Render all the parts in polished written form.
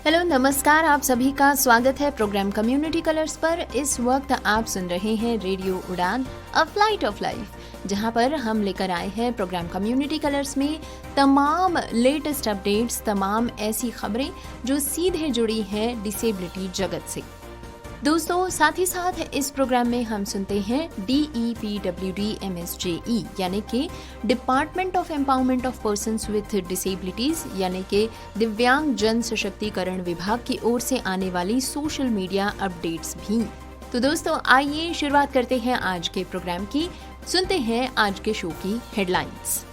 Hello नमस्कार, आप सभी का स्वागत है प्रोग्राम कम्युनिटी कलर्स पर। इस वक्त आप सुन रहे हैं रेडियो उड़ान अ फ्लाइट ऑफ लाइफ, जहां पर हम लेकर आए हैं प्रोग्राम कम्युनिटी कलर्स में तमाम लेटेस्ट अपडेट्स, तमाम ऐसी खबरें जो सीधे जुड़ी हैं डिसेबिलिटी जगत से। दोस्तों, साथ ही साथ इस प्रोग्राम में हम सुनते हैं DEPWD-MSJE यानी कि department of empowerment of persons with disabilities यानी कि दिव्यांग जन सशक्तिकरण विभाग की ओर से आने वाली सोशल मीडिया अपडेट्स भी। तो दोस्तों, आइए शुरुआत करते हैं आज के प्रोग्राम की। सुनते हैं आज के शो की हेडलाइंस।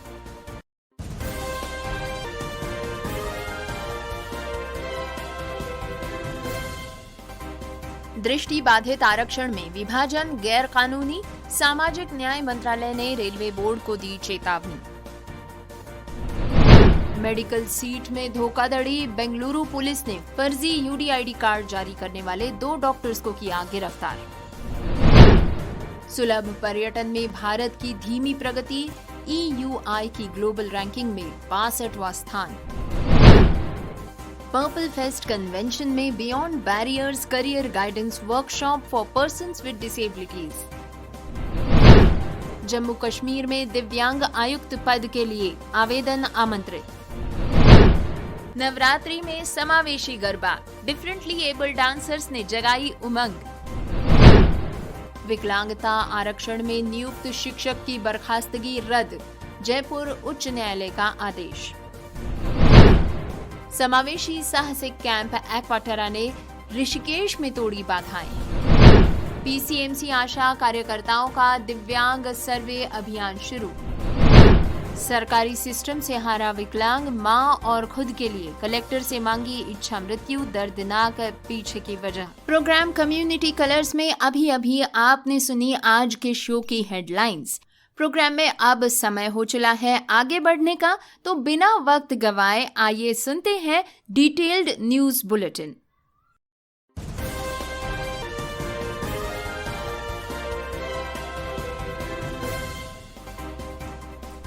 दृष्टि बाधित आरक्षण में विभाजन गैर कानूनी, सामाजिक न्याय मंत्रालय ने रेलवे बोर्ड को दी चेतावनी। मेडिकल सीट में धोखाधड़ी, बेंगलुरु पुलिस ने फर्जी UDID कार्ड जारी करने वाले 2 डॉक्टर्स को किया गिरफ्तार। सुलभ पर्यटन में भारत की धीमी प्रगति, EUI की ग्लोबल रैंकिंग में 62वां स्थान। पर्पल फेस्ट कन्वेंशन में beyond barriers career guidance workshop for Persons with disabilities. Jammu Kashmir में दिव्यांग आयुक्त पद के लिए आवेदन आमंत्रित। नवरात्रि में समावेशी गरबा, डिफरेंटली एबल डांसर्स ने जगाई उमंग। विकलांगता आरक्षण में नियुक्त शिक्षक की बर्खास्तगी रद्द, जयपुर उच्च न्यायालय का आदेश। समावेशी साहसिक कैंप एक्वाटेरा ने ऋषिकेश में तोड़ी बाधाएं। PCMC आशा कार्यकर्ताओं का दिव्यांग सर्वे अभियान शुरू। सरकारी सिस्टम से हारा विकलांग, मां और खुद के लिए कलेक्टर से मांगी इच्छा मृत्यु, दर्दनाक पीछे की वजह। प्रोग्राम कम्युनिटी कलर्स में अभी आपने सुनी आज के शो की हेडलाइंस। प्रोग्राम में अब समय हो चला है आगे बढ़ने का, तो बिना वक्त गवाए आइए सुनते हैं डिटेल्ड न्यूज बुलेटिन।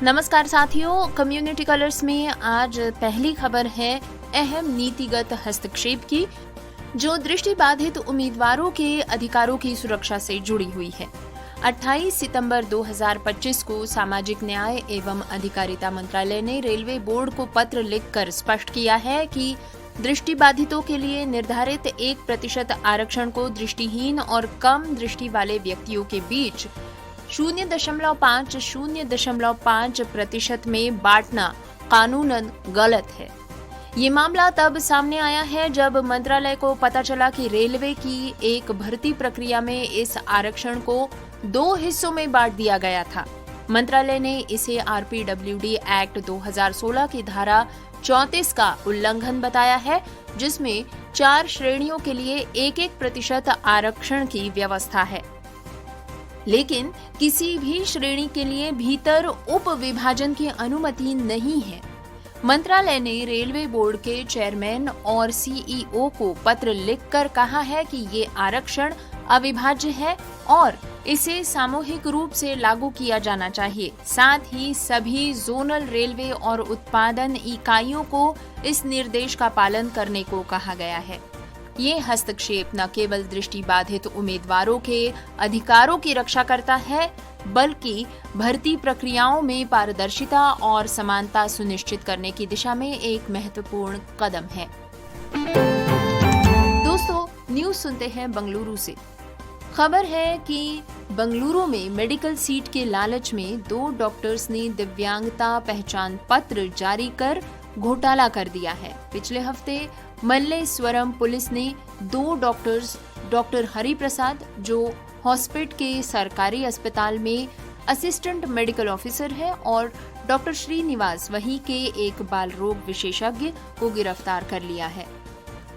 नमस्कार साथियों, कम्युनिटी कलर्स में आज पहली खबर है अहम नीतिगत हस्तक्षेप की, जो दृष्टिबाधित उम्मीदवारों के अधिकारों की सुरक्षा से जुड़ी हुई है। 28 सितंबर 2025 को सामाजिक न्याय एवं अधिकारिता मंत्रालय ने रेलवे बोर्ड को पत्र लिखकर स्पष्ट किया है कि दृष्टिबाधितों के लिए निर्धारित 1% आरक्षण को दृष्टिहीन और कम दृष्टि वाले व्यक्तियों के बीच 0.5% में बांटना कानूनन गलत है। ये मामला तब सामने आया है जब मंत्रालय को पता चला कि रेलवे की एक भर्ती प्रक्रिया में इस आरक्षण को 2 हिस्सों में बांट दिया गया था। मंत्रालय ने इसे RPWD एक्ट 2016 की धारा 34 का उल्लंघन बताया है, जिसमें 4 श्रेणियों के लिए 1% आरक्षण की व्यवस्था है, लेकिन किसी भी श्रेणी के लिए भीतर उप विभाजन की अनुमति नहीं है। मंत्रालय ने रेलवे बोर्ड के चेयरमैन और CEO को पत्र लिखकर कहा है कि ये आरक्षण अविभाज्य है और इसे सामूहिक रूप से लागू किया जाना चाहिए। साथ ही सभी जोनल रेलवे और उत्पादन इकाइयों को इस निर्देश का पालन करने को कहा गया है। ये हस्तक्षेप न केवल दृष्टिबाधित उम्मीदवारों के अधिकारों की रक्षा करता है, बल्कि भर्ती प्रक्रियाओं में पारदर्शिता और समानता सुनिश्चित करने की दिशा में एक महत्वपूर्ण कदम है। दोस्तों, न्यूज सुनते हैं बेंगलुरु से। खबर है कि बेंगलुरु में मेडिकल सीट के लालच में 2 डॉक्टर्स ने दिव्यांगता पहचान पत्र जारी कर घोटाला कर दिया है। पिछले हफ्ते मल्लेश्वरम पुलिस ने 2 डॉक्टर्स, डॉक्टर हरि प्रसाद जो हॉस्पिटल के सरकारी अस्पताल में असिस्टेंट मेडिकल ऑफिसर है, और डॉक्टर श्रीनिवास वहीं के एक बाल रोग विशेषज्ञ को गिरफ्तार कर लिया है।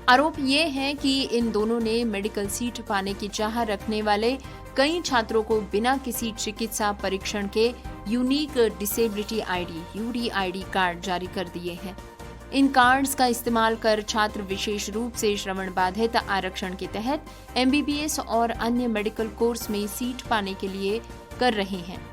आरोप ये है कि इन दोनों ने मेडिकल सीट पाने की चाह रखने वाले कई छात्रों को बिना किसी चिकित्सा परीक्षण के unique disability ID UDID card जारी कर दिए हैं। इन कार्ड्स का इस्तेमाल कर छात्र विशेष रूप से श्रवण बाधित आरक्षण के तहत MBBS और अन्य मेडिकल कोर्स में सीट पाने के लिए कर रहे हैं।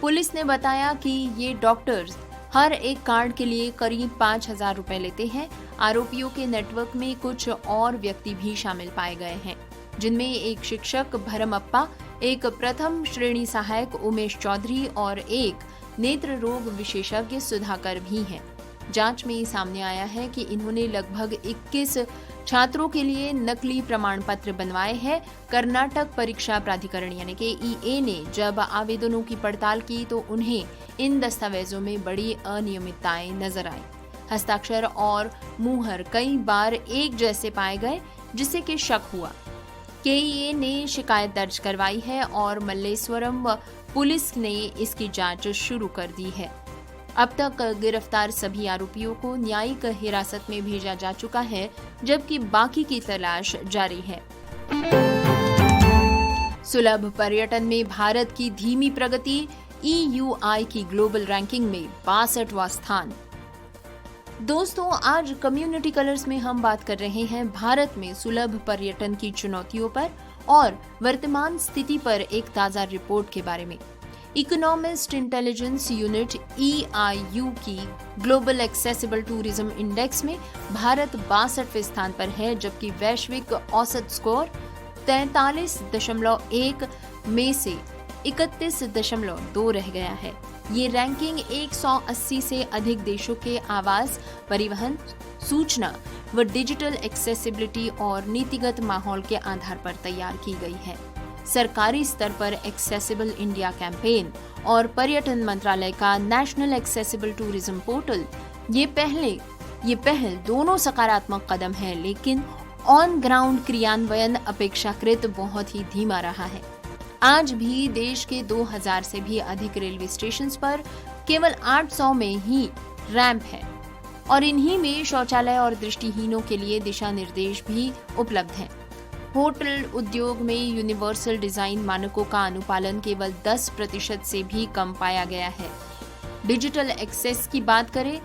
पुलिस ने बताया कि ये डॉक्टर्स हर एक कार्ड के लिए करीब 5,000 रुपए लेते हैं। आरोपियों के नेटवर्क में कुछ और व्यक्ति भी शामिल पाए गए हैं, जिनमें एक शिक्षक भरमप्पा, एक प्रथम श्रेणी सहायक उमेश चौधरी और एक नेत्र रोग विशेषज्ञ सुधाकर भी हैं। जांच में सामने आया है कि इन्होंने लगभग 21 छात्रों के लिए नकली प्रमाण पत्र बनवाए हैं। कर्नाटक परीक्षा प्राधिकरण यानी कि EA ने जब आवेदनों की पड़ताल की तो उन्हें इन दस्तावेजों में बड़ी अनियमितताएं नजर आई। हस्ताक्षर और मुहर कई बार एक जैसे पाए गए, जिससे कि शक हुआ। KEA ने शिकायत दर्ज करवाई है और मल्लेश्वरम पुलिस ने इसकी जांच शुरू कर दी है। अब तक गिरफ्तार सभी आरोपियों को न्यायिक हिरासत में भेजा जा चुका है, जबकि बाकी की तलाश जारी है। सुलभ पर्यटन में भारत की धीमी प्रगति, EUI की ग्लोबल रैंकिंग में 62वां स्थान। दोस्तों, आज कम्युनिटी कलर्स में हम बात कर रहे हैं भारत में सुलभ पर्यटन की चुनौतियों पर और वर्तमान स्थिति पर एक ताजा रिपोर्ट के बारे में। इकोनॉमिस्ट इंटेलिजेंस यूनिट EIU की ग्लोबल एक्सेसिबल टूरिज्म इंडेक्स में भारत 62वें स्थान पर है, जबकि वैश्विक औसत स्कोर 43.1 में से 31.2 रह गया है। ये रैंकिंग 180 से अधिक देशों के आवास, परिवहन, सूचना व डिजिटल एक्सेसिबिलिटी और नीतिगत माहौल के आधार पर तैयार की गई है। सरकारी स्तर पर एक्सेसिबल इंडिया कैंपेन और पर्यटन मंत्रालय का नेशनल एक्सेसिबल टूरिज्म पोर्टल ये पहल दोनों सकारात्मक कदम है, लेकिन ऑन ग्राउंड क्रियान्वयन अपेक्षाकृत बहुत ही धीमा रहा है। आज भी देश के 2000 से भी अधिक रेलवे स्टेशन पर केवल 800 में ही रैंप है और इन्हीं में शौचालय और दृष्टिहीनों के लिए दिशा निर्देश भी उपलब्ध हैं। होटल उद्योग में यूनिवर्सल डिजाइन मानकों का अनुपालन केवल 10% से भी कम पाया गया है। डिजिटल एक्सेस की बात करें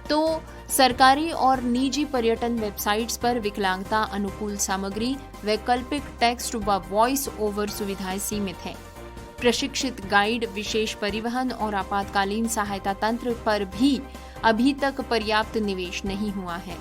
तो सरकारी और निजी पर्यटन वेबसाइट्स पर विकलांगता अनुकूल सामग्री, वैकल्पिक टेक्स्ट व वॉइस ओवर सुविधाएं सीमित हैं। प्रशिक्षित गाइड, विशेष परिवहन और आपातकालीन सहायता तंत्र पर भी अभी तक पर्याप्त निवेश नहीं हुआ है।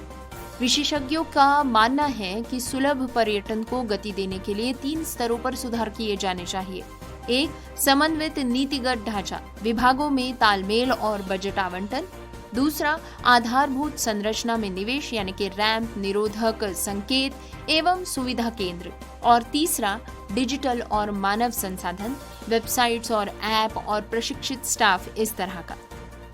विशेषज्ञों का मानना है कि सुलभ पर्यटन को गति देने के लिए 3 स्तरों पर सुधार किए जाने चाहिए। 1. समन्वित नीतिगत ढांचा, विभागों में तालमेल और बजट आवंटन। 2. आधारभूत संरचना में निवेश यानी कि रैंप, निरोधक संकेत एवं सुविधा केंद्र। और 3. डिजिटल और मानव संसाधन, वेबसाइट्स और ऐप और प्रशिक्षित स्टाफ। इस तरह का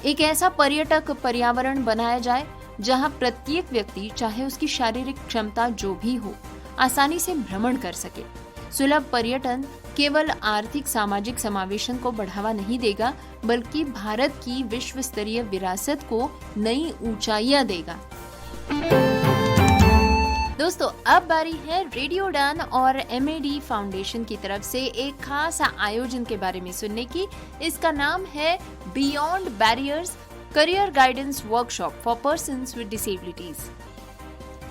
एक ऐसा पर्यटक पर्यावरण बनाया जाए जहां प्रत्येक व्यक्ति, चाहे उसकी शारीरिक क्षमता जो भी हो, आसानी से भ्रमण कर सके। सुलभ पर्यटन केवल आर्थिक सामाजिक समावेशन को बढ़ावा नहीं देगा, बल्कि भारत की विश्व स्तरीय विरासत को नई ऊंचाइयां देगा। दोस्तों, अब बारी है रेडियो डन और MAD फाउंडेशन की तरफ से एक खास आयोजन के बारे में सुनने की। इसका नाम है beyond barriers career guidance workshop for Persons with disabilities.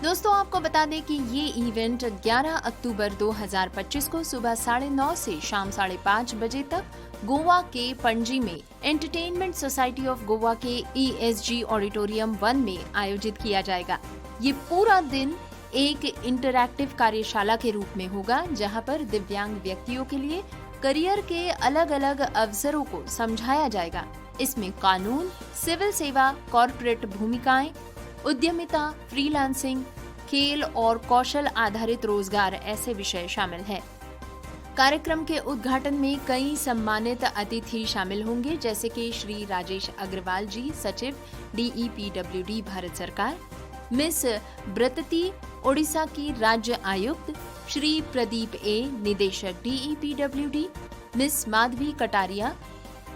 दोस्तों, आपको बता दें कि ये इवेंट 11 अक्टूबर 2025 को सुबह 9:30 से शाम 5:30 बजे तक गोवा के पणजी में एंटरटेनमेंट सोसाइटी ऑफ गोवा के ESG ऑडिटोरियम 1 में आयोजित किया जाएगा। ये पूरा दिन एक इंटरैक्टिव कार्यशाला के रूप में होगा, जहां पर दिव्यांग व्यक्तियों के लिए करियर के अलग अलग अवसरों को समझाया जाएगा। इसमें कानून, सिविल सेवा, कॉर्पोरेट भूमिकाएं, उद्यमिता, फ्रीलांसिंग, खेल और कौशल आधारित रोजगार ऐसे विषय शामिल हैं। कार्यक्रम के उद्घाटन में कई सम्मानित अतिथि शामिल होंगे, जैसे कि श्री राजेश अग्रवाल जी, सचिव DEPWD भारत सरकार, मिस ब्रतती ओडिशा की राज्य आयुक्त, श्री प्रदीप A, निदेशक DEPWD, मिस माधवी कटारिया,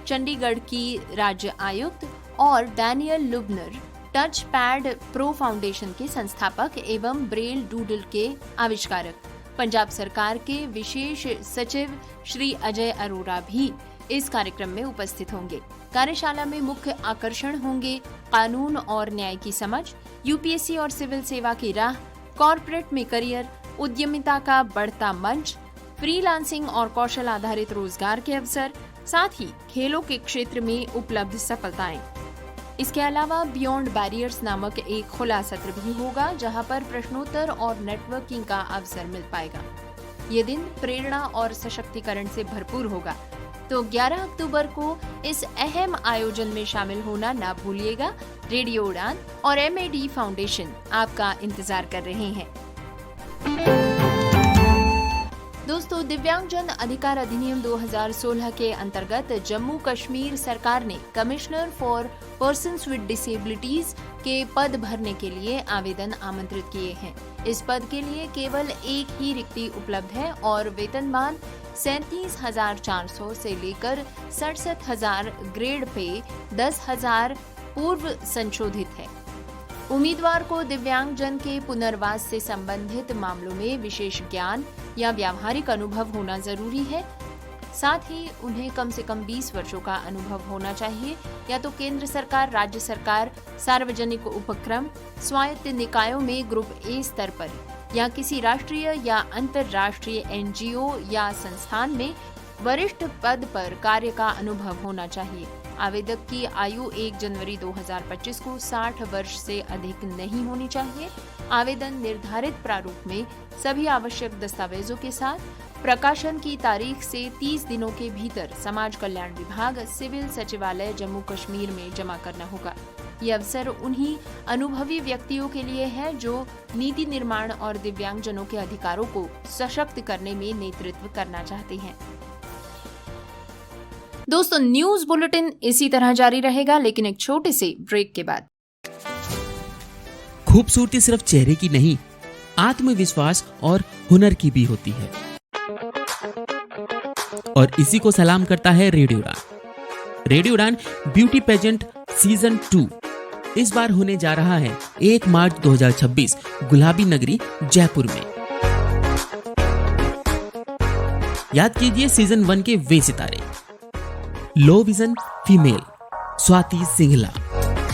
चंडीगढ़ की राज्य आयुक्त, और Daniel Lubner, Touch Pad Pro Foundation के संस्थापक एवं ब्रेल डूडल के आविष्कारक। पंजाब सरकार के विशेष सचिव श्री अजय अरोरा भी इस कार्यक्रम में उपस्थित होंगे। कार्यशाला में मुख्य आकर्षण होंगे कानून और न्याय की समझ, UPSC और सिविल सेवा की राह, कॉर्पोरेट में करियर, उद्यमिता का बढ़ता मंच, फ्रीलांसिंग और कौशल आधारित रोजगार के अवसर, साथ ही खेलों के क्षेत्र में उपलब्ध सफलताएं। इसके अलावा बियॉन्ड बैरियर्स नामक एक खुला सत्र भी होगा, जहां पर प्रश्नोत्तर और नेटवर्किंग का अवसर मिल पाएगा। ये दिन प्रेरणा और सशक्तिकरण से भरपूर होगा, तो 11 अक्टूबर को इस अहम आयोजन में शामिल होना ना भूलिएगा। रेडियो उड़ान और MAD फाउंडेशन आपका इंतजार कर रहे हैं। दोस्तों, दिव्यांगजन अधिकार अधिनियम 2016 के अंतर्गत जम्मू कश्मीर सरकार ने commissioner for Persons with disabilities के पद भरने के लिए आवेदन आमंत्रित किए हैं। इस पद के लिए केवल एक ही रिक्ति उपलब्ध है और वेतनमान 37,400 से लेकर 67,000 ग्रेड पे 10,000 पूर्व संशोधित है। उम्मीदवार को दिव्यांगजन के पुनर्वास से संबंधित मामलों में विशेष ज्ञान या व्यावहारिक अनुभव होना जरूरी है। साथ ही उन्हें कम से कम 20 वर्षों का अनुभव होना चाहिए, या तो केंद्र सरकार, राज्य सरकार, सार्वजनिक उपक्रम, स्वायत्त निकायों में ग्रुप A स्तर पर, या किसी राष्ट्रीय या अंतर्राष्ट्रीय NGO या संस्थान में वरिष्ठ पद पर कार्य का अनुभव होना चाहिए। आवेदक की आयु 1 जनवरी 2025 को 60 वर्ष से अधिक नहीं होनी चाहिए। आवेदन निर्धारित प्रारूप में सभी आवश्यक दस्तावेजों के साथ प्रकाशन की तारीख से 30 दिनों के भीतर समाज कल्याण विभाग, सिविल सचिवालय, जम्मू कश्मीर में जमा करना होगा। ये अवसर उन्हीं अनुभवी व्यक्तियों के लिए है जो नीति निर्माण और दिव्यांगजनों के अधिकारों को सशक्त करने में नेतृत्व करना चाहते हैं। दोस्तों, न्यूज बुलेटिन इसी तरह जारी रहेगा, लेकिन एक छोटे से ब्रेक के बाद। खूबसूरती सिर्फ चेहरे की नहीं, आत्मविश्वास और हुनर की भी होती है, और इसी को सलाम करता है रेडियो उड़ान। रेडियो उड़ान ब्यूटी पेजेंट सीजन 2 इस बार होने जा रहा है 1 मार्च 2026 गुलाबी नगरी जयपुर में। याद कीजिए सीजन 1 के वे सितारे: low vision female Swati Singhla,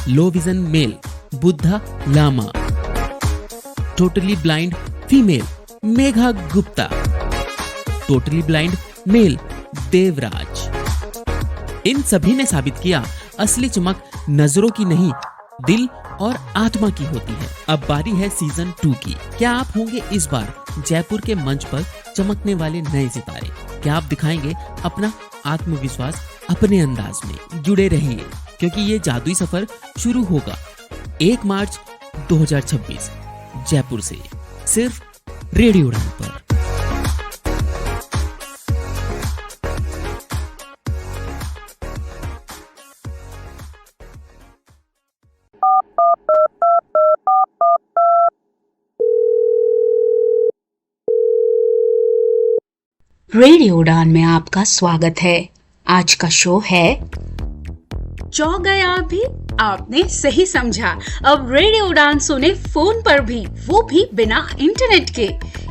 low vision male Buddha Lama, totally blind female Megha Gupta, totally blind male Devraj. इन सभी ने साबित किया असली चमक नजरों की नहीं, दिल और आत्मा की होती है। अब बारी है सीजन 2 की। क्या आप होंगे इस बार जयपुर के मंच पर चमकने वाले नए सितारे? क्या आप दिखाएंगे अपना आत्मविश्वास अपने अंदाज में? जुड़े रहिए, क्योंकि ये जादुई सफर शुरू होगा 1 मार्च 2026 जयपुर से, सिर्फ रेडियो उड़ान पर। रेडियो उड़ान में आपका स्वागत है। आज का शो है चौंक गए आप भी? आपने सही समझा। अब रेडियो उड़ान सुने फोन पर भी, वो भी बिना इंटरनेट के।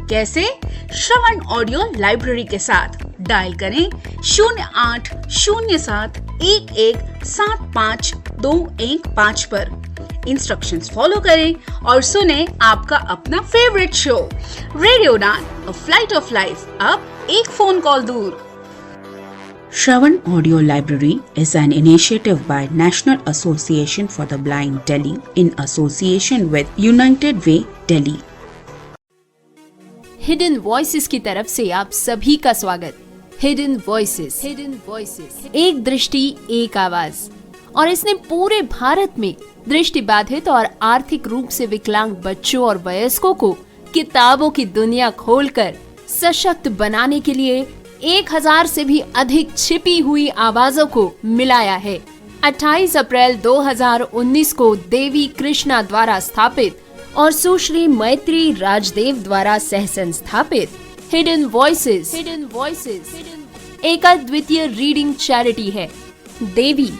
कैसे? श्रवण ऑडियो लाइब्रेरी के साथ। डायल करें 0807117521 पर। इंस्ट्रक्शंस फॉलो करें और सुने आपका अपना फेवरेट शो रेडियो उड़ान, अ फ्लाइट ऑफ लाइफ, अब एक फोन कॉल दूर। Shravan Audio Library is an initiative by National Association for the Blind Delhi in association with United Way Delhi. Hidden voices की तरफ से आप सभी का स्वागत। हिडन वॉइसेस, एक दृष्टि एक आवाज, और इसने पूरे भारत में दृष्टिबाधित और आर्थिक रूप से विकलांग बच्चों और वयस्कों को किताबों की दुनिया खोलकर सशक्त बनाने के लिए 1000 से भी अधिक छिपी हुई आवाजों को मिलाया है। 28 अप्रैल 2019 को देवी कृष्णा द्वारा स्थापित और सुश्री मैत्री राजदेव द्वारा सह संस्थापित हिडन वॉइसेस एक अद्वितीय रीडिंग चैरिटी है। देवी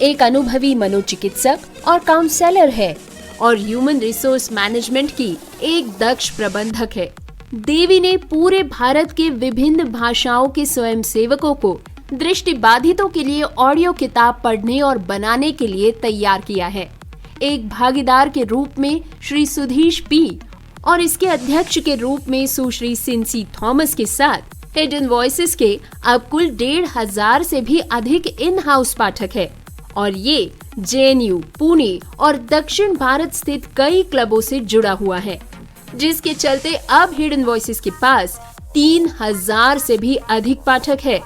एक अनुभवी मनोचिकित्सक और काउंसलर है और ह्यूमन रिसोर्स मैनेजमेंट की एक दक्ष प्रबंधक है। देवी ने पूरे भारत के विभिन्न भाषाओं के स्वयंसेवकों को दृष्टिबाधितों के लिए ऑडियो किताब पढ़ने और बनाने के लिए तैयार किया है। एक भागीदार के रूप में श्री सुधीश पी और इसके अध्यक्ष के रूप में सुश्री सिंसी थॉमस के साथ हिडन वॉइसेस के अब कुल 1500 से भी अधिक इन हाउस पाठक है और ये JNU, पुणे और दक्षिण भारत स्थित कई क्लबों से जुड़ा हुआ है, जिसके चलते अब हिडन वॉइसेस के पास 3000 से भी अधिक पाठक है।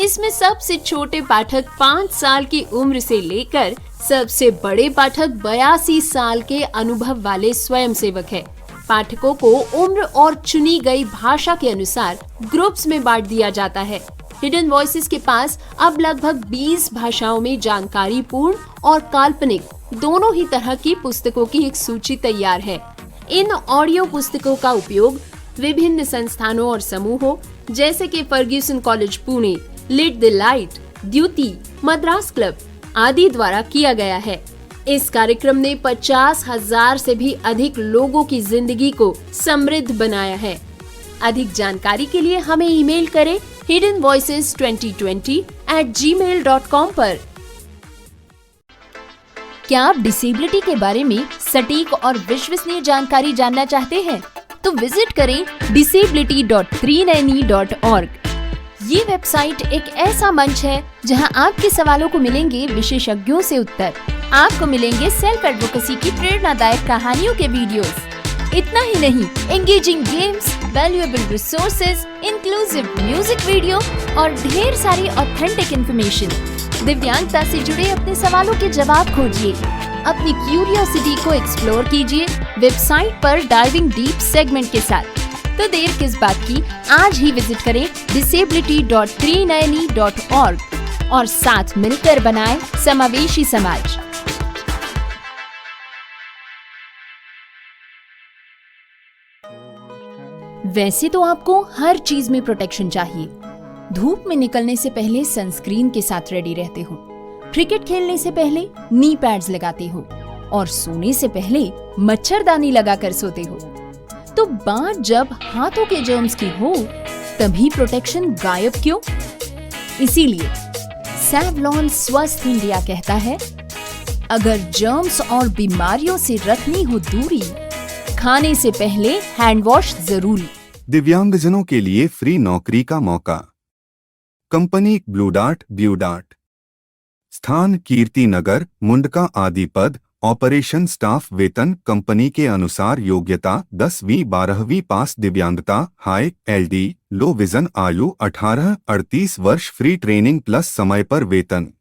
इसमें सबसे छोटे पाठक 5 साल की उम्र से लेकर सबसे बड़े पाठक 82 साल के अनुभव वाले स्वयंसेवक है। पाठकों को उम्र और चुनी गई भाषा के अनुसार ग्रुप्स में बांट दिया जाता है। हिडन वॉइसेस के पास अब लगभग 20 भाषाओं में जानकारी पूर्ण और काल्पनिक दोनों ही तरह की पुस्तकों की एक सूची तैयार है। इन ऑडियो पुस्तकों का उपयोग विभिन्न संस्थानों और समूहों जैसे कि Fergusson College Pune, Lit the Light, Dyuti, Madras Club आदि द्वारा किया गया है। इस कार्यक्रम ने 50,000 से भी अधिक लोगों की जिंदगी को समृद्ध बनाया है। अधिक जानकारी के लिए हमें ईमेल करें hiddenvoices2020@gmail.com पर। क्या आप डिसेबिलिटी के बारे में सटीक और विश्वसनीय जानकारी जानना चाहते हैं? तो विजिट करें disability.390.org। ये वेबसाइट एक ऐसा मंच है जहां आपके सवालों को मिलेंगे विशेषज्ञों से उत्तर। आपको मिलेंगे सेल्फ एडवोकेसी की प्रेरणादायक कहानियों के वीडियोस। इतना ही नहीं, engaging games, valuable resources, inclusive music video और ढेर सारी ऑथेंटिक इंफॉर्मेशन। दिव्यांगता से जुड़े अपने सवालों के जवाब खोजिए, अपनी क्यूरियोसिटी को एक्सप्लोर कीजिए वेबसाइट पर डाइविंग डीप सेगमेंट के साथ। तो देर किस बात की, आज ही विजिट करें disability.390.org और साथ मिलकर बनाएं समावेशी समाज। वैसे तो आपको हर चीज में प्रोटेक्शन चाहिए। धूप में निकलने से पहले सनस्क्रीन के साथ रेडी रहते हो, क्रिकेट खेलने से पहले नी पैड्स लगाते हो और सोने से पहले मच्छरदानी लगाकर सोते हो। तो बात जब हाथों के जर्म्स की हो तभी प्रोटेक्शन गायब क्यों? इसीलिए सैवलॉन स्वस्थ इंडिया कहता है, अगर जर्म्स और बीमारियों से रखनी हो दूरी, खाने से पहले हैंड वॉश जरूरी। दिव्यांगजनों के लिए फ्री नौकरी का मौका। कंपनी ब्लूडार्ट। स्थान कीर्ति नगर, मुंडका आदि पद। ऑपरेशन स्टाफ वेतन कंपनी के अनुसार योग्यता 10वीं 12वीं पास। दिव्यांगता हाई LD, लो विजन। आयु 18-38 वर्ष। फ्री ट्रेनिंग प्लस समय पर वेतन।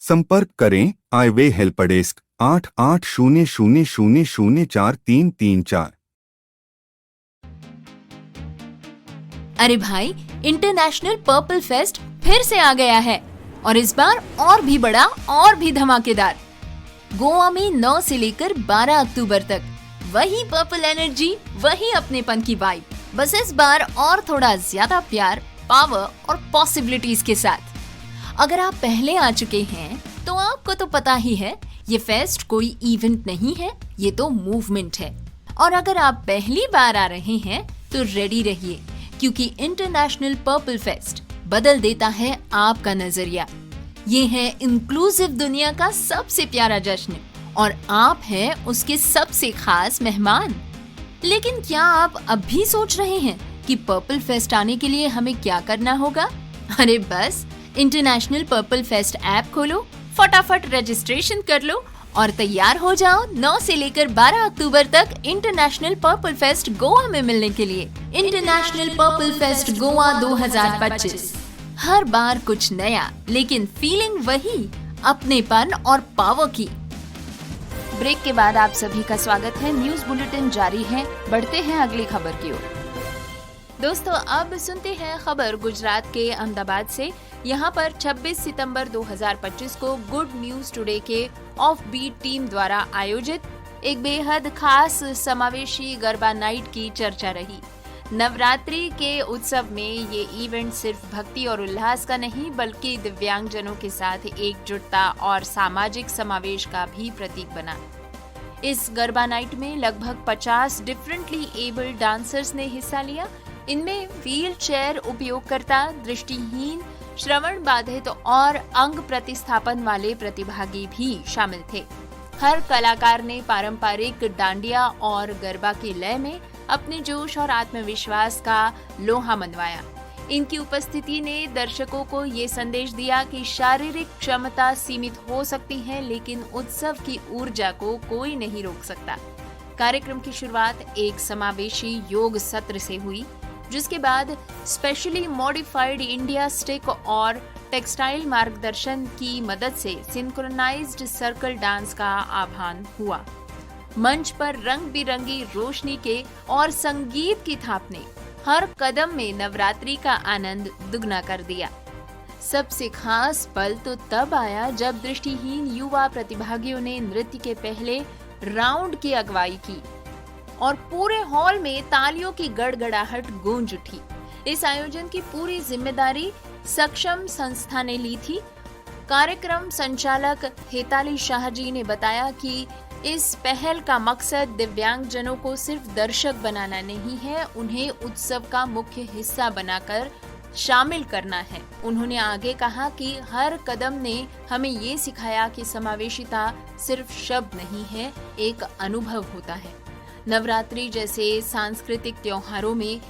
संपर्क करें आईवे हेल्प डेस्क 8800004334। अरे भाई, इंटरनेशनल पर्पल फेस्ट फिर से आ गया है और इस बार और भी बड़ा और भी धमाकेदार। गोवा में 9 से लेकर 12 अक्टूबर तक वही पर्पल एनर्जी, वही अपनेपन की वाइब, बस इस बार और थोड़ा ज्यादा प्यार, पावर और पॉसिबिलिटीज के साथ। अगर आप पहले आ चुके हैं तो आपको तो पता ही है, ये फेस्ट कोई इवेंट नहीं है, ये तो मूवमेंट है। और अगर आप पहली बार आ रहे हैं तो रेडी रहिए, क्योंकि इंटरनेशनल पर्पल फेस्ट बदल देता है आपका नजरिया। ये है इंक्लूसिव दुनिया का सबसे प्यारा जश्न और आप हैं उसके सबसे खास मेहमान। लेकिन क्या आप अब भी सोच रहे हैं कि पर्पल फेस्ट आने के लिए हमें क्या करना होगा? अरे बस इंटरनेशनल पर्पल फेस्ट ऐप खोलो, फटाफट रजिस्ट्रेशन कर लो और तैयार हो जाओ 9 से लेकर 12 अक्टूबर तक इंटरनेशनल पर्पल फेस्ट गोवा में मिलने के लिए। International purple fest Goa 2025। हर बार कुछ नया, लेकिन फीलिंग वही, अपनेपन और पावर की। ब्रेक के बाद आप सभी का स्वागत है। न्यूज बुलेटिन जारी है, बढ़ते हैं अगली खबर की ओर। दोस्तों, अब सुनते हैं खबर गुजरात के अहमदाबाद से। यहाँ पर 26 सितंबर 2025 को गुड न्यूज टुडे के ऑफ बीट टीम द्वारा आयोजित एक बेहद खास समावेशी गरबा नाइट की चर्चा रही। नवरात्रि के उत्सव में ये इवेंट सिर्फ भक्ति और उल्लास का नहीं, बल्कि दिव्यांगजनों के साथ एकजुटता और सामाजिक समावेश का भी प्रतीक बना। इस गरबा नाइट में लगभग 50 डिफरेंटली एबल्ड डांसर्स ने हिस्सा लिया। इनमें व्हील चेयर उपयोगकर्ता, दृष्टिहीन, श्रवण बाधित और अंग प्रतिस्थापन वाले प्रतिभागी भी शामिल थे। हर कलाकार ने पारंपरिक डांडिया और गरबा की लय में अपने जोश और आत्मविश्वास का लोहा मनवाया। इनकी उपस्थिति ने दर्शकों को ये संदेश दिया कि शारीरिक क्षमता सीमित हो सकती है, लेकिन उत्सव की ऊर्जा को कोई नहीं रोक सकता। कार्यक्रम की शुरुआत एक समावेशी योग सत्र से हुई, जिसके बाद स्पेशली मॉडिफाइड इंडिया स्टिक और टेक्सटाइल मार्गदर्शन की मदद से सिंक्रोनाइज्ड सर्कल डांस का आह्वान हुआ। मंच पर रंग बिरंगी रोशनी के और संगीत की थाप ने हर कदम में नवरात्रि का आनंद दुगना कर दिया। सबसे खास पल तो तब आया जब दृष्टिहीन युवा प्रतिभागियों ने नृत्य के पहले राउंड की अगुवाई की और पूरे हॉल में तालियों की गड़गड़ाहट गूंज उठी। इस आयोजन की पूरी जिम्मेदारी सक्षम संस्था ने ली थी। कार्यक्रम संचालक हेताली शाह जी ने बताया कि इस पहल का मकसद दिव्यांगजनों को सिर्फ दर्शक बनाना नहीं है, उन्हें उत्सव का मुख्य हिस्सा बनाकर शामिल करना है। उन्होंने आगे कहा कि हर कदम ने हमें ये सिखाया कि समावेशिता सिर्फ शब्द नहीं है, एक अनुभव होता है। नवरात्रि जैसे सांस्कृतिक त्योहारों में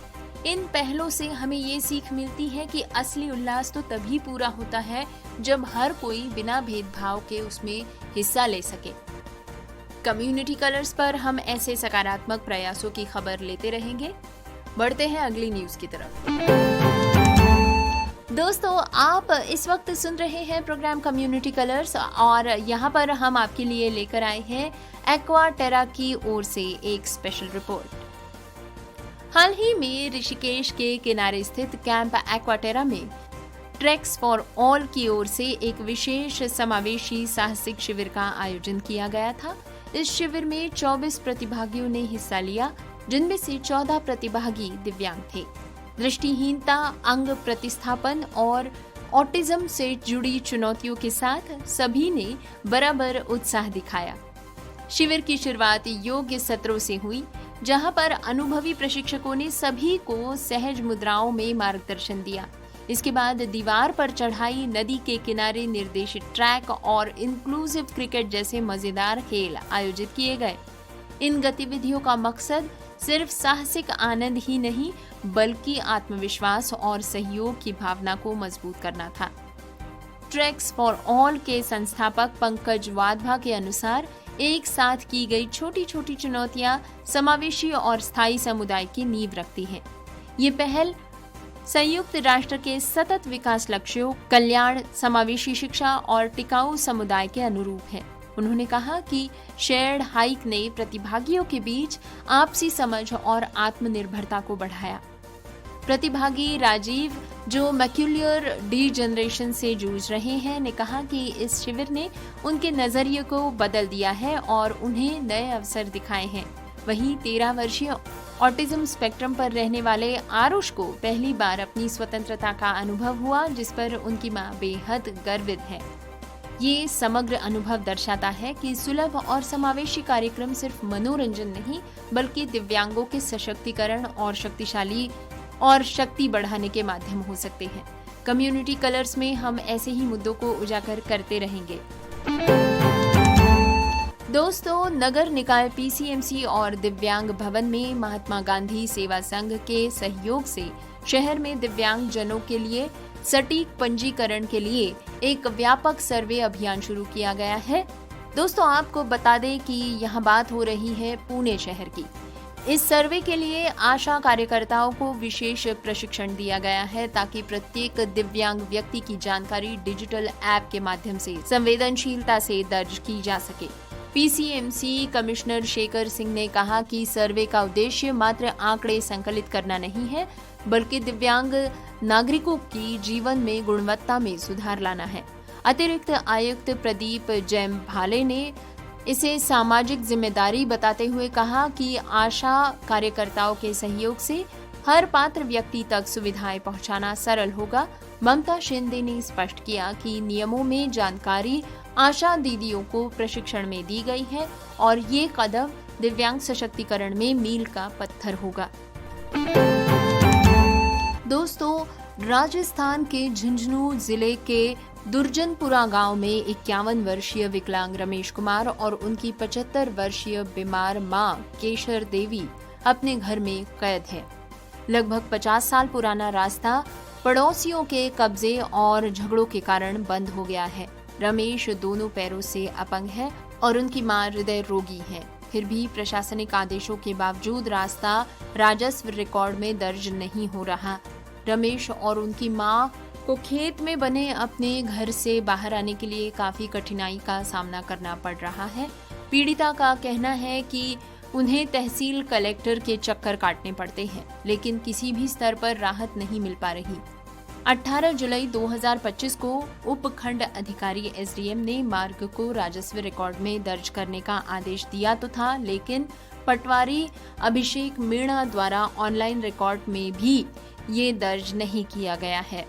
इन पहलों से हमें ये सीख मिलती है कि असली उल्लास तो तभी पूरा होता है जब हर कोई बिना भेदभाव के उसमें हिस्सा ले सके। कम्युनिटी कलर्स पर हम ऐसे सकारात्मक प्रयासों की खबर लेते रहेंगे। बढ़ते हैं अगली न्यूज की तरफ। दोस्तों, आप इस वक्त सुन रहे हैं प्रोग्राम कम्युनिटी कलर्स और यहाँ पर हम आपके लिए लेकर आए हैं एक्वाटेरा की ओर से एक स्पेशल रिपोर्ट। हाल ही में ऋषिकेश के किनारे स्थित कैंप एक्वाटेरा में ट्रैक्स फॉर ऑल की ओर से एक विशेष समावेशी साहसिक शिविर का आयोजन किया गया था। इस शिविर में 24 प्रतिभागियों ने हिस्सा लिया, जिनमें से 14 प्रतिभागी दिव्यांग थे। दृष्टिहीनता, अंग प्रतिस्थापन और ऑटिज्म से जुड़ी चुनौतियों के साथ सभी ने बराबर उत्साह दिखाया। शिविर की शुरुआत योग्य सत्रों से हुई, जहां पर अनुभवी प्रशिक्षकों ने सभी को सहज मुद्राओं में मार्गदर्शन दिया। इसके बाद दीवार पर चढ़ाई, नदी के किनारे निर्देशित ट्रैक और इंक्लूसिव क्रिकेट जैसे मजेदार खेल आयोजित किए गए। इन गतिविधियों का मकसद सिर्फ साहसिक आनंद ही नहीं, बल्कि आत्मविश्वास और सहयोग की भावना को मजबूत करना था। ट्रैक्स फॉर ऑल के संस्थापक पंकज वाधवा के अनुसार एक साथ की गई छोटी छोटी चुनौतियां समावेशी और स्थायी समुदाय की नींव रखती हैं। ये पहल संयुक्त राष्ट्र के सतत विकास लक्ष्यों, कल्याण, समावेशी शिक्षा और टिकाऊ समुदाय के अनुरूप है। उन्होंने कहा कि शेयर्ड हाइक ने प्रतिभागियों के बीच आपसी समझ और आत्मनिर्भरता को बढ़ाया। प्रतिभागी राजीव, जो मैक्यूलर डीजनरेशन से जूझ रहे हैं, ने कहा कि इस शिविर ने उनके नजरिए को बदल दिया है और उन्हें नए अवसर दिखाए हैं। वहीं 13 वर्षीय ऑटिज्म स्पेक्ट्रम पर रहने वाले आरुष को पहली बार अपनी स्वतंत्रता का अनुभव हुआ, जिस पर उनकी मां बेहद गर्वित है। ये समग्र अनुभव दर्शाता है कि सुलभ और समावेशी कार्यक्रम सिर्फ मनोरंजन नहीं, बल्कि दिव्यांगों के सशक्तिकरण और शक्ति बढ़ाने के माध्यम हो सकते हैं। कम्युनिटी कलर्स में हम ऐसे ही मुद्दों को उजागर करते रहेंगे। दोस्तों, नगर निकाय पीसीएमसी और दिव्यांग भवन में महात्मा गांधी सेवा संघ के सहयोग से शहर में दिव्यांग जनों के लिए सटीक पंजीकरण के लिए एक व्यापक सर्वे अभियान शुरू किया गया है। दोस्तों, आपको बता दें कि यहाँ बात हो रही है पुणे शहर की। इस सर्वे के लिए आशा कार्यकर्ताओं को विशेष प्रशिक्षण दिया गया है, ताकि प्रत्येक दिव्यांग व्यक्ति की जानकारी डिजिटल ऐप के माध्यम से संवेदनशीलता से दर्ज की जा सके। पीसीएमसी कमिश्नर शेखर सिंह ने कहा कि सर्वे का उद्देश्य मात्र आंकड़े संकलित करना नहीं है, बल्कि दिव्यांग नागरिकों की जीवन में गुणवत्ता में सुधार लाना है। अतिरिक्त आयुक्त प्रदीप जैम भाले ने इसे सामाजिक जिम्मेदारी बताते हुए कहा कि आशा कार्यकर्ताओं के सहयोग से हर पात्र व्यक्ति तक सुविधाएं पहुंचाना सरल होगा। ममता शिंदे ने स्पष्ट किया कि नियमों में जानकारी आशा दीदियों को प्रशिक्षण में दी गई है और ये कदम दिव्यांग सशक्तिकरण में मील का पत्थर होगा। दोस्तों, राजस्थान के झुंझुनू जिले के दुर्जनपुरा गांव में 51 वर्षीय विकलांग रमेश कुमार और उनकी 75 वर्षीय बीमार मां केशर देवी अपने घर में कैद है। लगभग 50 साल पुराना रास्ता पड़ोसियों के कब्जे और झगड़ों के कारण बंद हो गया है। रमेश दोनों पैरों से अपंग है और उनकी मां हृदय रोगी है। फिर भी प्रशासनिक आदेशों के बावजूद रास्ता राजस्व रिकॉर्ड में दर्ज नहीं हो रहा। रमेश और उनकी मां को खेत में बने अपने घर से बाहर आने के लिए काफी कठिनाई का सामना करना पड़ रहा है। पीड़िता का कहना है कि उन्हें तहसील कलेक्टर के चक्कर काटने पड़ते हैं, लेकिन किसी भी स्तर पर राहत नहीं मिल पा रही। 18 जुलाई 2025 को उपखंड अधिकारी एसडीएम ने मार्ग को राजस्व रिकॉर्ड में दर्ज करने का आदेश दिया तो था, लेकिन पटवारी अभिषेक मीणा द्वारा ऑनलाइन रिकॉर्ड में भी ये दर्ज नहीं किया गया है।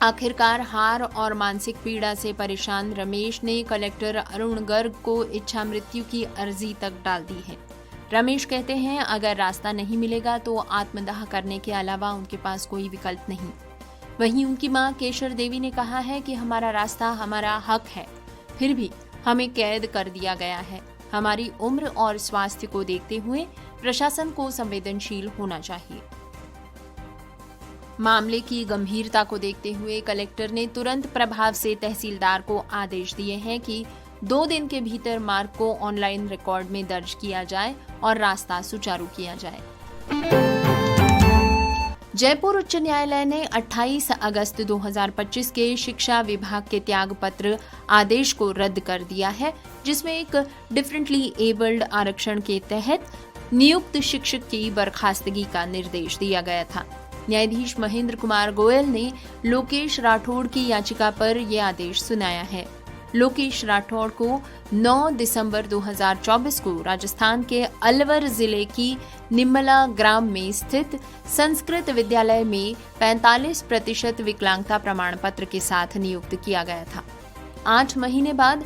आखिरकार हार और मानसिक पीड़ा से परेशान रमेश ने कलेक्टर अरुण गर्ग को इच्छा मृत्यु की अर्जी तक डाल दी है। रमेश कहते हैं अगर रास्ता नहीं मिलेगा तो आत्मदाह करने के अलावा उनके पास कोई विकल्प नहीं। वहीं उनकी मां केशर देवी ने कहा है कि हमारा रास्ता हमारा हक है, फिर भी हमें कैद कर दिया गया है। हमारी उम्र और स्वास्थ्य को देखते हुए प्रशासन को संवेदनशील होना चाहिए। मामले की गंभीरता को देखते हुए कलेक्टर ने तुरंत प्रभाव से तहसीलदार को आदेश दिए हैं कि 2 दिन के भीतर मार्ग को ऑनलाइन रिकॉर्ड में दर्ज किया जाए और रास्ता सुचारू किया जाए। जयपुर उच्च न्यायालय ने 28 अगस्त 2025 के शिक्षा विभाग के त्यागपत्र आदेश को रद्द कर दिया है, जिसमें एक डिफरेंटली एबल्ड आरक्षण के तहत नियुक्त शिक्षक की बर्खास्तगी का निर्देश दिया गया था। न्यायाधीश महेंद्र कुमार गोयल ने लोकेश राठौड़ की याचिका पर यह आदेश सुनाया है। लोकेश राठौड़ को 9 दिसंबर 2024 को राजस्थान के अलवर जिले की निम्मला ग्राम में स्थित संस्कृत विद्यालय में 45% विकलांगता प्रमाण पत्र के साथ नियुक्त किया गया था। 8 महीने बाद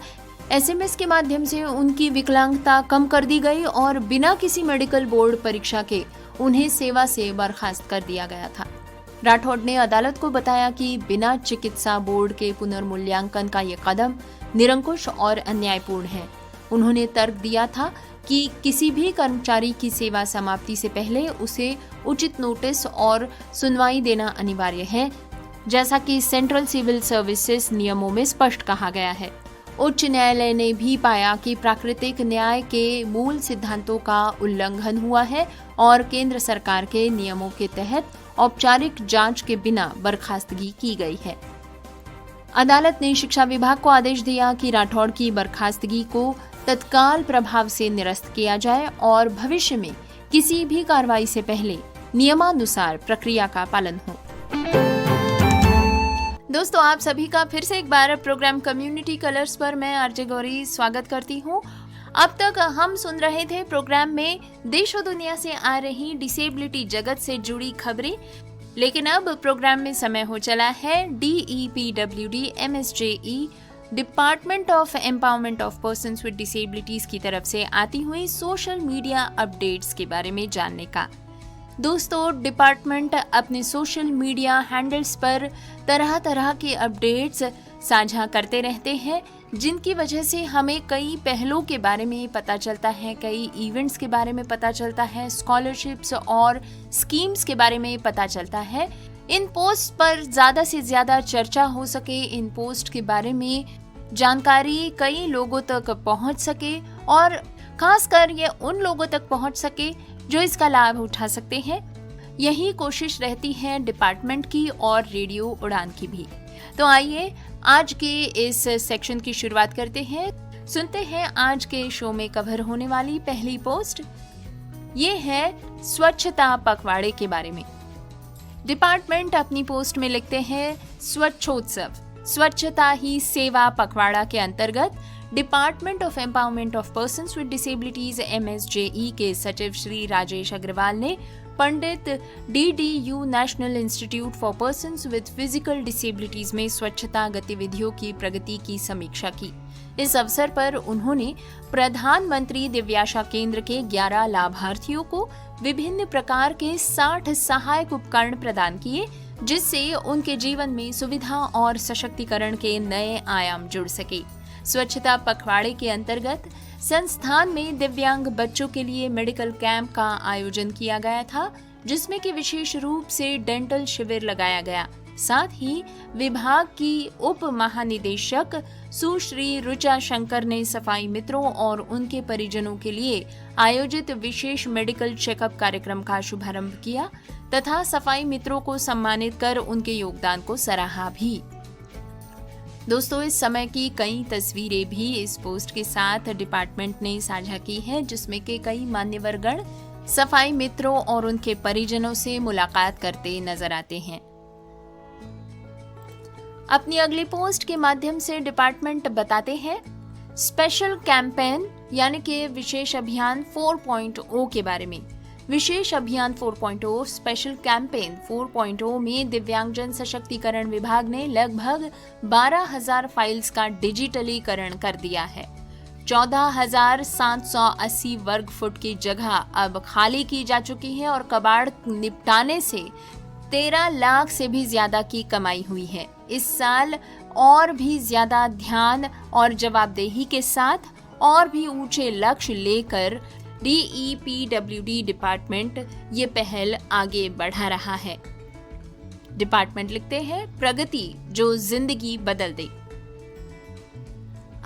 एसएमएस के माध्यम से उनकी विकलांगता कम कर दी गई और बिना किसी मेडिकल बोर्ड परीक्षा के उन्हें सेवा से बर्खास्त कर दिया गया था। राठौड़ ने अदालत को बताया कि बिना चिकित्सा बोर्ड के पुनर्मूल्यांकन का ये कदम निरंकुश और अन्यायपूर्ण है। उन्होंने तर्क दिया था कि किसी भी कर्मचारी की सेवा समाप्ति से पहले उसे उचित नोटिस और सुनवाई देना अनिवार्य है, जैसा कि सेंट्रल सिविल सर्विसेज नियमों में स्पष्ट कहा गया है। उच्च न्यायालय ने भी पाया कि प्राकृतिक न्याय के मूल सिद्धांतों का उल्लंघन हुआ है और केंद्र सरकार के नियमों के तहत औपचारिक जांच के बिना बर्खास्तगी की गई है। अदालत ने शिक्षा विभाग को आदेश दिया कि राठौड़ की बर्खास्तगी को तत्काल प्रभाव से निरस्त किया जाए और भविष्य में किसी भी कार्रवाई से पहले नियमानुसार प्रक्रिया का पालन हो। दोस्तों, आप सभी का फिर से एक बार प्रोग्राम कम्युनिटी कलर्स पर मैं आरजे गौरी स्वागत करती हूँ। अब तक हम सुन रहे थे प्रोग्राम में देश और दुनिया से आ रही डिसेबिलिटी जगत से जुड़ी खबरें, लेकिन अब प्रोग्राम में समय हो चला है DEPWD MSJE department of empowerment of persons with disabilities की तरफ से आती हुई सोशल मीडिया अपडेट्स के बारे में जानने का। दोस्तों, डिपार्टमेंट अपने सोशल मीडिया हैंडल्स पर तरह तरह के अपडेट्स साझा करते रहते हैं, जिनकी वजह से हमें कई पहलों के बारे में पता चलता है, कई इवेंट्स के बारे में पता चलता है, स्कॉलरशिप्स और स्कीम्स के बारे में पता चलता है। इन पोस्ट पर ज़्यादा से ज़्यादा चर्चा हो सके, इन पोस्ट के बारे में जानकारी कई लोगों तक पहुंच सके और खासकर ये उन लोगों तक पहुंच सके जो इसका लाभ उठा सकते हैं। यही कोशिश रहती है डिपार्टमेंट की और रेडियो उड़ान की भी। तो आइए आज के इस सेक्शन की शुरुआत करते हैं। सुनते हैं आज के शो में कवर होने वाली पहली पोस्ट। ये है स्वच्छता पखवाड़े के बारे में। डिपार्टमेंट अपनी पोस्ट में लिखते हैं, स्वच्छोत्सव स्वच्छता ही सेवा पखवाड़ा के अंतर्गत department of empowerment of persons with disabilities MSJE के सचिव श्री राजेश अग्रवाल ने पंडित DDU National Institute for Persons with Physical Disabilities में स्वच्छता गतिविधियों की प्रगति की समीक्षा की। इस अवसर पर उन्होंने प्रधानमंत्री दिव्याशा केंद्र के 11 लाभार्थियों को विभिन्न प्रकार के 60 सहायक उपकरण प्रदान किए, जिससे उनके जीवन में सुविधा और सशक्तिकरण के नए आयाम जुड़ सके। स्वच्छता पखवाड़े के अंतर्गत संस्थान में दिव्यांग बच्चों के लिए मेडिकल कैंप का आयोजन किया गया था। जिसमें कि विशेष रूप से डेंटल शिविर लगाया गया। साथ ही विभाग की उप महानिदेशक सुश्री रुचा शंकर ने सफाई मित्रों और उनके परिजनों के लिए आयोजित विशेष मेडिकल चेकअप कार्यक्रम का शुभारंभ किया तथा सफाई मित्रों को सम्मानित कर उनके योगदान को सराहा भी। दोस्तों, इस समय की कई तस्वीरें भी इस पोस्ट के साथ डिपार्टमेंट ने साझा की है, जिसमें के कई मान्यवरगण सफाई मित्रों और उनके परिजनों से मुलाकात करते नजर आते हैं। अपनी अगली पोस्ट के माध्यम से डिपार्टमेंट बताते हैं स्पेशल कैंपेन यानी कि विशेष अभियान 4.0 के बारे में। विशेष अभियान 4.0 स्पेशल कैंपेन 4.0 में दिव्यांगजन सशक्तिकरण विभाग ने लगभग 12,000 फाइल्स का डिजिटलीकरण कर दिया है। 14,780 वर्ग फुट की जगह अब खाली की जा चुकी है और कबाड़ निपटाने से 13 लाख से भी ज्यादा की कमाई हुई है। इस साल और भी ज्यादा ध्यान और जवाबदेही के साथ और भी ऊंचे लक्ष्य लेकर DEPWD डिपार्टमेंट ये पहल आगे बढ़ा रहा है। डिपार्टमेंट लिखते हैं प्रगति जो जिंदगी बदल दे।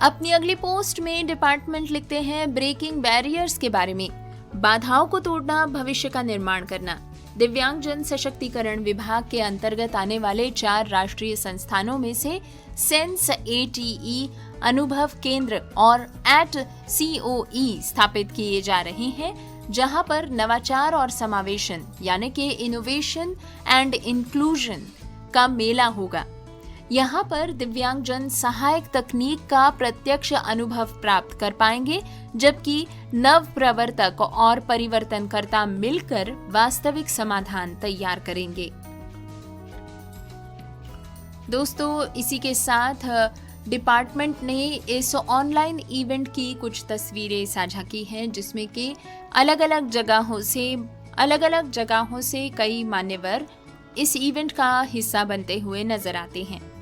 अपनी अगली पोस्ट में डिपार्टमेंट लिखते हैं ब्रेकिंग बैरियर्स के बारे में। बाधाओं को तोड़ना, भविष्य का निर्माण करना। दिव्यांगजन सशक्तिकरण विभाग के अंतर्गत आने वाले 4 राष्ट्रीय संस्थानों में से सेंस ATE अनुभव केंद्र और @COE स्थापित किए जा रहे हैं, जहां पर नवाचार और समावेशन यानी कि इनोवेशन एंड इंक्लूजन का मेला होगा। यहाँ पर दिव्यांगजन सहायक तकनीक का प्रत्यक्ष अनुभव प्राप्त कर पाएंगे, जबकि नव प्रवर्तक और परिवर्तनकर्ता मिलकर वास्तविक समाधान तैयार करेंगे। दोस्तों, इसी के साथ डिपार्टमेंट ने इस ऑनलाइन इवेंट की कुछ तस्वीरें साझा की हैं, जिसमें कि अलग अलग जगहों से कई मान्यवर इस इवेंट का हिस्सा बनते हुए नजर आते हैं।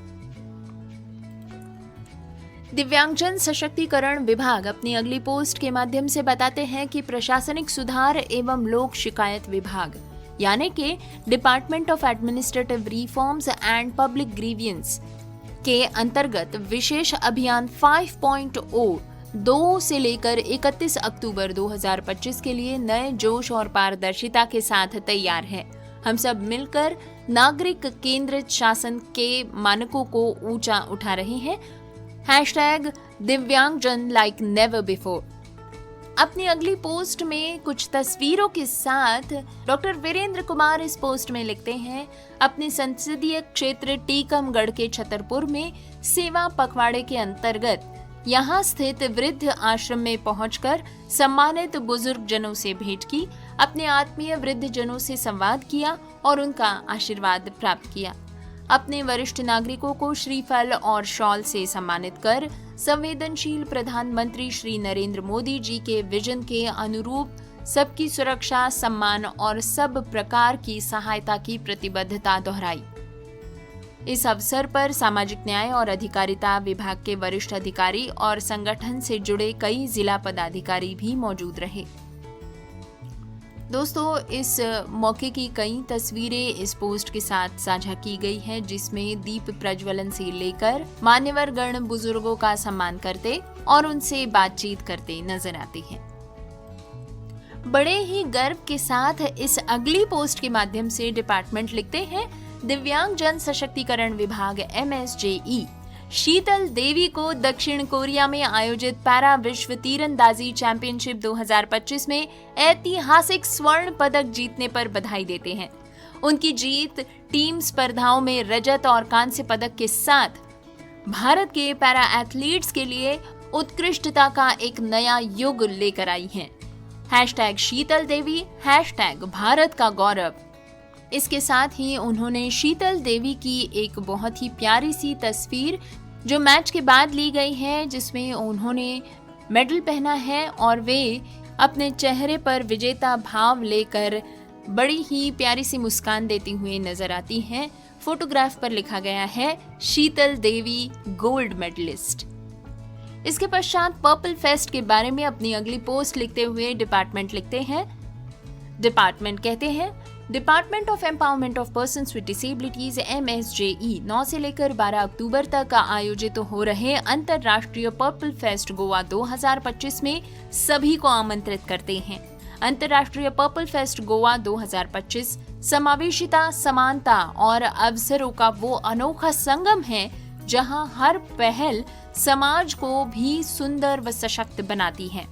दिव्यांगजन सशक्तिकरण विभाग अपनी अगली पोस्ट के माध्यम से बताते हैं कि प्रशासनिक सुधार एवं लोक शिकायत विभाग यानी कि department of administrative reforms and public grievance के अंतर्गत विशेष अभियान 5.0 2 से लेकर 31 अक्टूबर 2025 के लिए नए जोश और पारदर्शिता के साथ तैयार है। हम सब मिलकर नागरिक केंद्रित शासन के मानकों को ऊंचा उठा रहे हैं। #दिव्यांगजन लाइक नेवर बिफोर। अपनी अगली पोस्ट में कुछ तस्वीरों के साथ डॉक्टर वीरेंद्र कुमार इस पोस्ट में लिखते हैं अपने संसदीय क्षेत्र टीकमगढ़ के छतरपुर में सेवा पखवाड़े के अंतर्गत यहाँ स्थित वृद्ध आश्रम में पहुंचकर सम्मानित बुजुर्ग जनों से भेंट की, अपने आत्मीय वृद्ध जनों से संवाद किया और उनका आशीर्वाद प्राप्त किया। अपने वरिष्ठ नागरिकों को श्रीफल और शॉल से सम्मानित कर संवेदनशील प्रधानमंत्री श्री नरेंद्र मोदी जी के विजन के अनुरूप सबकी सुरक्षा, सम्मान और सब प्रकार की सहायता की प्रतिबद्धता दोहराई। इस अवसर पर सामाजिक न्याय और अधिकारिता विभाग के वरिष्ठ अधिकारी और संगठन से जुड़े कई जिला पदाधिकारी भी मौजूद रहे। दोस्तों, इस मौके की कई तस्वीरें इस पोस्ट के साथ साझा की गई हैं, जिसमें दीप प्रज्वलन से लेकर मान्यवर गण बुजुर्गों का सम्मान करते और उनसे बातचीत करते नजर आते हैं। बड़े ही गर्व के साथ इस अगली पोस्ट के माध्यम से डिपार्टमेंट लिखते हैं दिव्यांगजन सशक्तिकरण विभाग MSJE शीतल देवी को दक्षिण कोरिया में आयोजित पैरा विश्व तीरंदाजी चैंपियनशिप 2025 में ऐतिहासिक स्वर्ण पदक जीतने पर बधाई देते हैं। उनकी जीत टीम स्पर्धाओं में रजत और कांस्य पदक के साथ भारत के पैरा एथलीट्स के लिए उत्कृष्टता का एक नया युग लेकर आई है। #शीतल देवी, #भारत का गौरव। इसके साथ ही उन्होंने शीतल देवी की एक बहुत ही प्यारी सी तस्वीर जो मैच के बाद ली गई है, जिसमें उन्होंने मेडल पहना है और वे अपने चेहरे पर विजेता भाव लेकर बड़ी ही प्यारी सी मुस्कान देती हुई नजर आती हैं। फोटोग्राफ पर लिखा गया है शीतल देवी गोल्ड मेडलिस्ट। इसके पश्चात पर्पल फेस्ट के बारे में अपनी अगली पोस्ट लिखते हुए डिपार्टमेंट लिखते हैं। डिपार्टमेंट कहते हैं department of empowerment of persons with disabilities MSJE 9 से लेकर 12 अक्टूबर तक आयोजित हो रहे अंतर्राष्ट्रीय पर्पल फेस्ट गोवा 2025 में सभी को आमंत्रित करते हैं। अंतर्राष्ट्रीय पर्पल फेस्ट गोवा 2025 समावेशिता, समानता और अवसरों का वो अनोखा संगम है जहां हर पहल समाज को भी सुंदर व सशक्त बनाती है।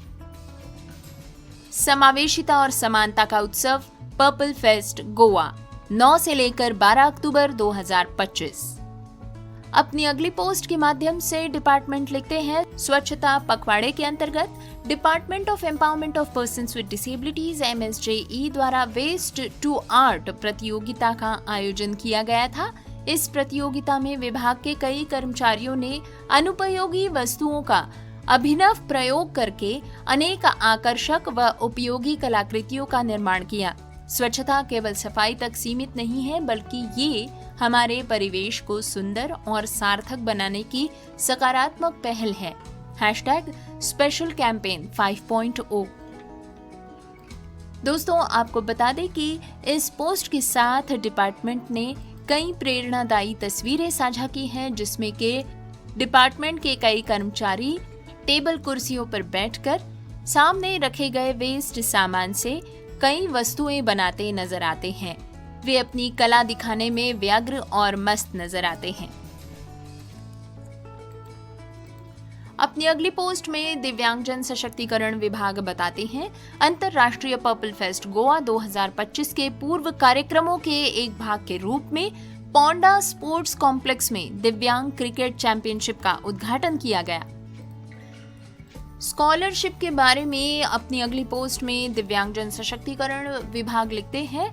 समावेशिता और समानता का उत्सव पर्पल फेस्ट गोवा 9 से लेकर 12 अक्टूबर 2025। अपनी अगली पोस्ट के माध्यम से डिपार्टमेंट लिखते हैं, स्वच्छता पखवाड़े के अंतर्गत department of empowerment of persons with disabilities MSJE द्वारा वेस्ट टू आर्ट प्रतियोगिता का आयोजन किया गया था। इस प्रतियोगिता में विभाग के कई कर्मचारियों ने अनुपयोगी वस्तुओं का अभिनव प्रयोग करके अनेक आकर्षक व उपयोगी कलाकृतियों का निर्माण किया। स्वच्छता केवल सफाई तक सीमित नहीं है, बल्कि ये हमारे परिवेश को सुंदर और सार्थक बनाने की सकारात्मक पहल है। Special campaign 5.0। दोस्तों, आपको बता दें कि इस पोस्ट के साथ डिपार्टमेंट ने कई प्रेरणादायी तस्वीरें साझा की हैं, जिसमें के डिपार्टमेंट के कई कर्मचारी टेबल कुर्सियों पर बैठकर सामने रखे गए वेस्ट सामान से कई वस्तुएं बनाते नजर आते हैं। वे अपनी कला दिखाने में व्यग्र और मस्त नजर आते हैं। अपनी अगली पोस्ट में दिव्यांगजन सशक्तिकरण विभाग बताते हैं, अंतर्राष्ट्रीय पर्पल फेस्ट गोवा 2025 के पूर्व कार्यक्रमों के एक भाग के रूप में पोंडा स्पोर्ट्स कॉम्प्लेक्स में दिव्यांग क्रिकेट चैंपियनशिप का उद्घाटन किया गया। स्कॉलरशिप के बारे में अपनी अगली पोस्ट में दिव्यांगजन सशक्तिकरण विभाग लिखते हैं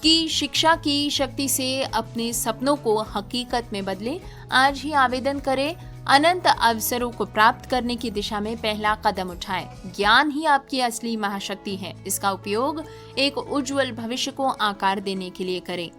कि शिक्षा की शक्ति से अपने सपनों को हकीकत में बदले। आज ही आवेदन करें, अनंत अवसरों को प्राप्त करने की दिशा में पहला कदम उठाएं। ज्ञान ही आपकी असली महाशक्ति है, इसका उपयोग एक उज्जवल भविष्य को आकार देने के लिए करें।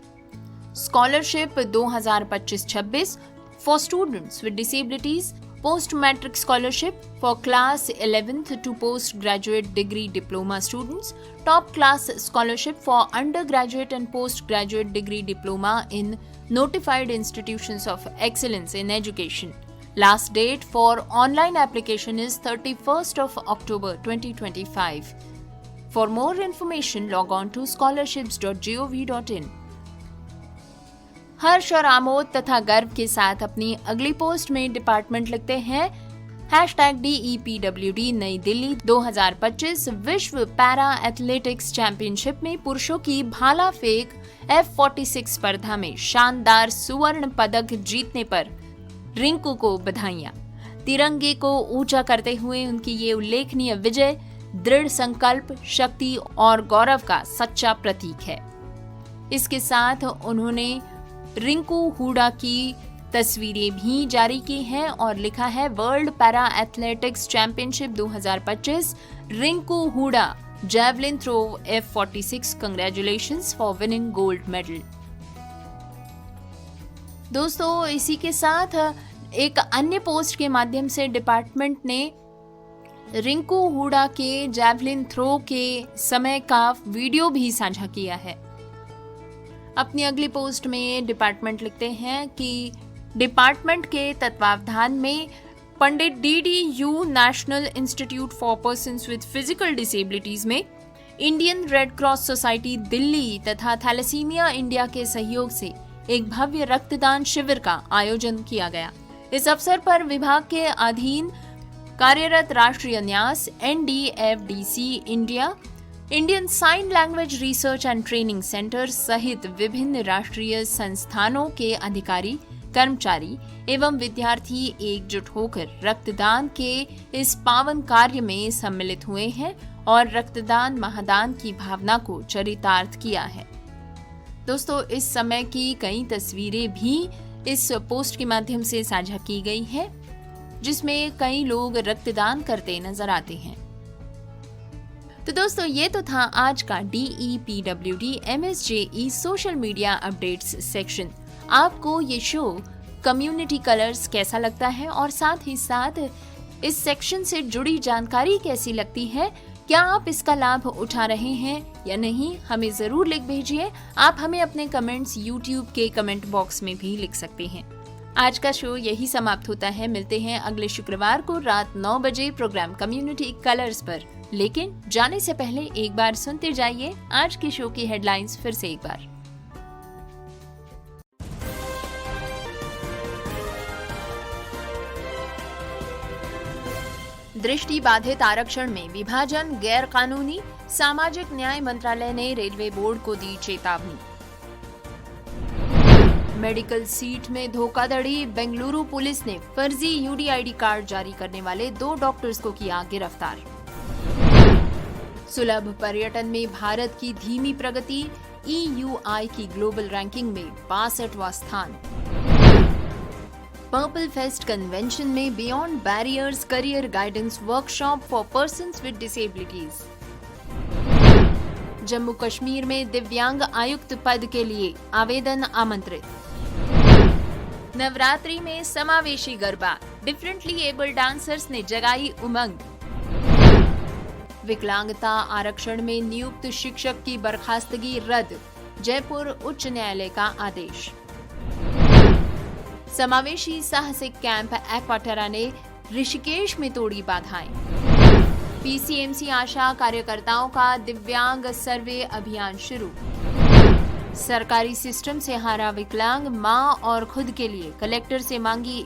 Scholarship 2025-26 for students with disabilities, post matric scholarship for class 11th to post graduate degree diploma students, top class scholarship for undergraduate and postgraduate degree diploma in notified institutions of excellence in education. Last date for online application is 31st of October 2025. For more information, log on to scholarships.gov.in. हर्ष और आमोद तथा गर्व के साथ अपनी अगली post में department लिखते हैं, #DEPWD नई दिल्ली 2025 विश्व पैरा एथलेटिक्स चैंपियनशिप में पुरुषों की भाला फेंक F46 स्पर्धा में शानदार स्वर्ण पदक जीतने पर रिंकू को बधाइयां। तिरंगे को ऊंचा करते हुए उनकी ये उल्लेखनीय विजय दृढ़ संकल्प, शक्ति और गौरव का सच्चा प्रतीक है। इसके साथ उन्होंने रिंकू हुडा की तस्वीरें भी जारी की हैं और लिखा है, world para athletics championship 2025 Rinku Hooda javelin throw F46 congratulations for winning gold medal. दोस्तों, इसी के साथ एक अन्य पोस्ट के माध्यम से डिपार्टमेंट ने रिंकू हुडा के जैवलिन थ्रो के समय का वीडियो भी साझा किया है। अपनी अगली पोस्ट में डिपार्टमेंट लिखते हैं कि डिपार्टमेंट के तत्वावधान में Pandit DDU National Institute for Persons with Physical Disabilities में Indian Red Cross Society Delhi तथा थैलेसीमिया इंडिया के सहयोग से एक भव्य रक्तदान शिविर का आयोजन किया गया। इस अवसर पर विभाग के अधीन कार्यरत राष्ट्रीय न्यास NDFDC India, Indian sign language research and training centre सहित विभिन्न राष्ट्रीय संस्थानों के अधिकारी, कर्मचारी एवं विद्यार्थी एकजुट होकर रक्तदान के इस पावन कार्य में सम्मिलित हुए हैं और रक्तदान महादान की भावना को चरितार्थ किया है। दोस्तों, इस समय की कई तस्वीरें भी इस पोस्ट के माध्यम से साझा की गई है, जिसमें कई लोग रक्तदान करते नजर आते हैं। तो दोस्तों, ये तो था आज का DEPWD MSJE social media updates section. आपको ये शो कम्युनिटी कलर्स कैसा लगता है और साथ ही साथ इस सेक्शन से जुड़ी जानकारी कैसी लगती है, क्या आप इसका लाभ उठा रहे हैं या नहीं, हमें जरूर लिख भेजिए। आप हमें अपने कमेंट्स YouTube के कमेंट बॉक्स में भी लिख सकते हैं। आज का शो यही समाप्त होता है। मिलते हैं अगले शुक्रवार को रात 9 बजे प्रोग्राम कम्युनिटी कलर्स पर। लेकिन जाने से पहले एक बार सुनते जाइए आज के शो की हेडलाइंस फिर से एक बार। दृष्टि बाधित आरक्षण में विभाजन गैर कानूनी, सामाजिक न्याय मंत्रालय ने रेलवे बोर्ड को दी चेतावनी। मेडिकल सीट में धोखाधड़ी, बेंगलुरु पुलिस ने फर्जी यूडीआईडी कार्ड जारी करने वाले 2 डॉक्टर्स को किया गिरफ्तार। सुलभ पर्यटन में भारत की धीमी प्रगति, EUI की ग्लोबल रैंकिंग में 62वां स्थान। पर्पल फेस्ट कन्वेंशन में beyond barriers career guidance workshop for Persons with disabilities. Jammu Kashmir में दिव्यांग आयुक्त पद के लिए आवेदन आमंत्रित। नवरात्रि में समावेशी गरबा, डिफरेंटली एबल डांसर्स ने जगाई उमंग। विकलांगता आरक्षण में नियुक्त शिक्षक की बर्खास्तगी रद्द, जयपुर उच्च न्यायालय का आदेश। समावेशी साहसिक कैंप एक्वाटेरा ने ऋषिकेश में तोड़ी बाधाएं। PCMC आशा कार्यकर्ताओं का दिव्यांग सर्वे अभियान शुरू। सरकारी सिस्टम से हारा विकलांग, मां और खुद के लिए कलेक्टर से मांगी